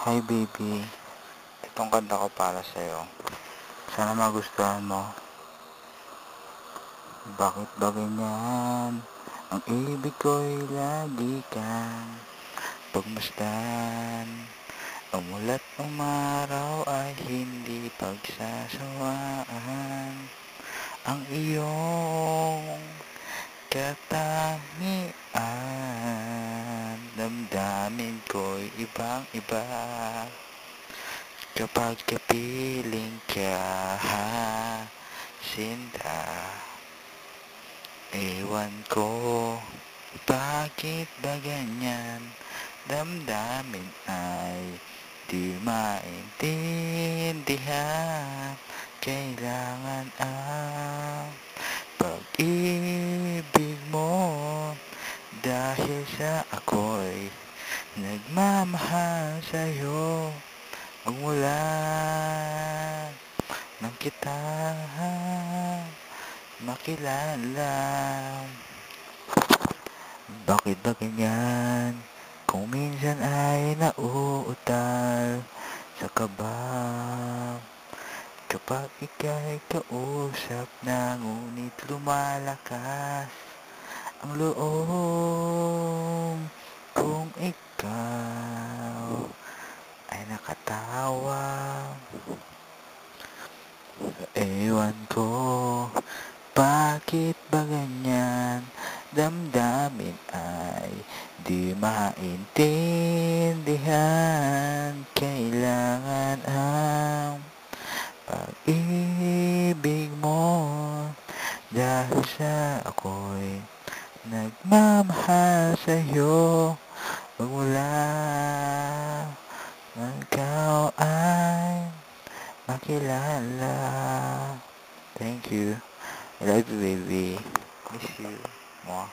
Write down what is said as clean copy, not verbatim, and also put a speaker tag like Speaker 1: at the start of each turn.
Speaker 1: Hi baby, itong kanta ko para sa'yo. Sana magustuhan mo. Bakit ba ganyan? Ang ibig ko'y lagi kang pagmasdan. Umulat umaraw ay hindi pagsasawaan. Ang iyong katangian, damdamin ko'y ibang-iba. Kapag kapiling ka, sinta. Ewan ko, bakit ba ganyan? Damdamin ay di maintindihan. Kailangan ang pag-ibig mo, dahil sa ako'y nagmamahal sa'yo. Magmula nang kita makilala. Bakit ba ganyan? Kung minsan ay nauutal sa kaba. Kapag ika'y kausap na, ngunit lumalakas ang loob kung ikaw ay nakatawa. Ewan ko, bakit ba ganyan? Damdamin ay di maintindihan. Kailangan ang pag-ibig mo, dahil sa ako'y nagmamahal sa'yo. Magmula nang ikaw ay makilala. Thank you. I love you, baby. Miss you. Mwah.